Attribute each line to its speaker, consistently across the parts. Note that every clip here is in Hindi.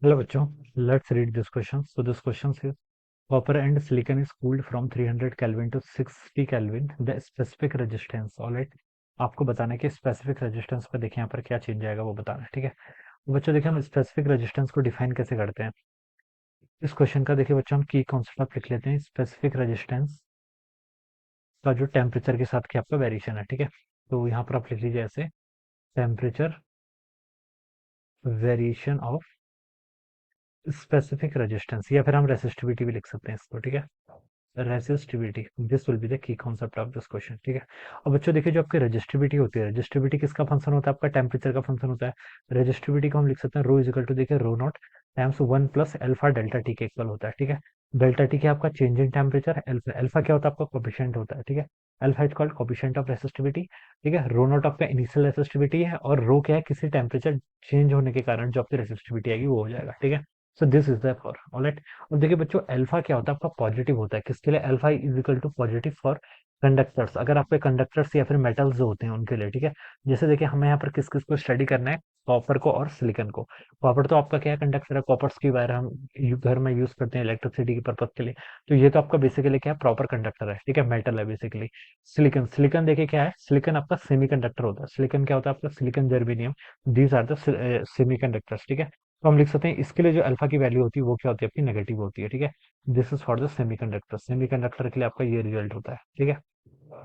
Speaker 1: Hello बच्चों, let's read this question. So this question says copper and silicon is cooled from 300 Kelvin to 60 Kelvin. The specific resistance, alright. आपको बताना है कि स्पेसिफिक रेजिस्टेंस पर देखिए यहाँ पर क्या चेंज आएगा वो बताना है, ठीक है। तो बच्चों देखिए हम स्पेसिफिक रेजिस्टेंस को डिफाइन कैसे करते हैं। इस क्वेश्चन का देखिए बच्चों हम की कॉन्सेप्ट आप लिख लेते हैं। स्पेसिफिक रेजिस्टेंस का जो टेम्परेचर के साथ की आपका वेरिएशन है, ठीक है। तो यहाँ पर आप लिख लीजिए ऐसे, temperature variation of specific resistance, या फिर हम रेसिस्टिविटी भी लिख सकते हैं इसको, ठीक है। Resistivity, this will be the key concept of this question, ठीक है। और बच्चों देखिए जो आपकी रेजिस्टिविटी होती है, रेजिस्टिविटी किसका फंक्शन होता है, आपका टेम्परेचर का फंक्शन होता है। रेजिस्टिविटी को हम लिख सकते हैं रो इजिकल टू देखिए rho naught times 1 + alpha delta T के इक्वल होता है, ठीक है। डेल्टा टी क्या आपका change in temperature, alpha alpha क्या होता है आपका कोफिशिएंट होता है, ठीक है। Alpha is called coefficient of resistivity, ठीक है। रो नॉट आपका इनिशियल रेसिस्टिविटी है, और रो क्या है किसी टेम्परेचर चेंज होने के कारण जो आपकी रेसिस्टिविटी आएगी वो हो जाएगा, ठीक है। So this is the for alright. और देखिए बच्चों अल्फा क्या होता है आपका पॉजिटिव होता है, किसके लिए, alpha is equal to positive for conductors, अगर आपके कंडक्टर्स या फिर मेटल्स जो होते हैं उनके लिए, ठीक है। जैसे देखिए हमें यहाँ पर किस किस को स्टडी करना है, कॉपर को और सिलिकॉन को। कॉपर तो आपका क्या है कंडक्टर है, कॉपर्स की वायर हम घर में यूज करते हैं इलेक्ट्रिसिटी के पर्पज के लिए। तो ये तो आपका बेसिकली क्या है, प्रॉपर कंडक्टर है, ठीक है, मेटल है बेसिकली। सिलिकॉन, सिलिकॉन देखिए क्या है, सिलिकॉन आपका सेमी कंडक्टर होता है। सिलिकॉन क्या होता है आपका, silicon germanium, these are the semiconductors, ठीक है। तो हम लिख सकते हैं इसके लिए जो अल्फा की वैल्यू होती है वो क्या होती है आपकी नेगेटिव होती है, ठीक है। This is for the semiconductor, semiconductor के लिए आपका ये रिजल्ट होता है, ठीक है।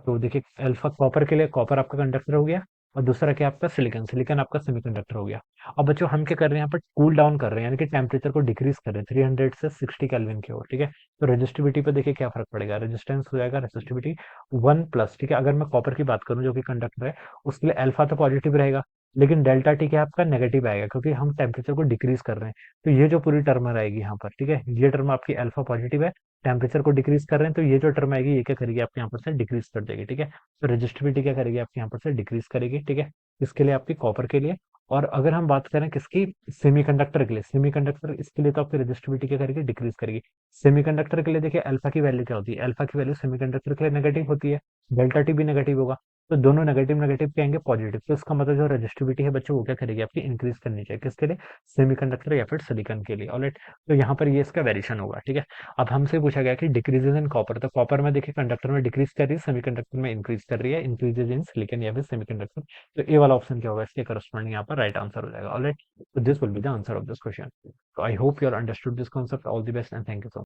Speaker 1: तो देखिए अल्फा कॉपर के लिए, कॉपर आपका कंडक्टर हो गया, और दूसरा क्या आपका सिलिकॉन, सिलिकॉन आपका सेमीकंडक्टर हो गया। अब बच्चों हम क्या कर रहे हैं यहाँ पर, कूल डाउन कर रहे हैं, यानी कि टेम्परेचर को डिक्रीज कर रहे हैं 300 से 60 केल्विन की ओर, ठीक है। तो रेजिस्टिविटी पे देखिए क्या फर्क पड़ेगा, रेजिस्टेंस हो जाएगा रेजिस्टिविटी 1+, ठीक है। अगर मैं कॉपर की बात करूं जो कि कंडक्टर है, उसके लिए अल्फा तो पॉजिटिव रहेगा, लेकिन डेल्टा टी क्या आपका नेगेटिव आएगा, क्योंकि हम टेम्परेचर को डिक्रीज कर रहे हैं। तो ये जो पूरी टर्म रहेगी यहाँ पर, ठीक है, ये टर्म आपकी अल्फा पॉजिटिव है, टेम्परेचर को डिक्रीज कर रहे हैं, तो ये जो टर्म आएगी ये क्या करेगी आपके यहाँ पर से डिक्रीज कर देगी, ठीक है। तो रेजिस्टिविटी क्या करेगी आपके यहाँ पर से डिक्रीज करेगी, ठीक है। इसके लिए आपकी कॉपर के लिए। और अगर हम बात करें किसकी, सेमीकंडक्टर के लिए, सेमीकंडक्टर इसके लिए तो आपकी रेजिस्टिविटी क्या करेगी, डिक्रीज करेगी। सेमीकंडक्टर के लिए देखिए अल्फा की वैल्यू क्या होती है, अल्फा की वैल्यू सेमीकंडक्टर के लिए नेगेटिव होती है, डेल्टा टी भी नेगेटिव होगा। तो दोनों नेगेटिव नेगेटिव क्या आएंगे, पॉजिटिव। तो इसका मतलब जो रेजिस्टिविटी है बच्चों वो क्या करेगी आपकी इंक्रीज करनी चाहिए, किसके लिए, सेमीकंडक्टर या फिर सिलिकॉन के लिए, ऑलराइट। तो यहाँ पर ये इसका वेरिएशन होगा, ठीक है। अब हमसे पूछा गया कि डिक्रीजेज इन कॉपर, तो कॉपर में देखिए कंडक्टर में डिक्रीज कर रही है, सेमीकंडक्टर में इंक्रीज कर रही है, इंक्रीजेज इन सिलिकॉन या फिर सेमीकंडक्टर। तो ए वाला ऑप्शन क्या होगा, इसके करस्पॉन्डिंग यहाँ पर राइट आंसर हो जाएगा, alright. So this will be the answer of this question. So I hope you all understood this concept. All the best and thank you so much.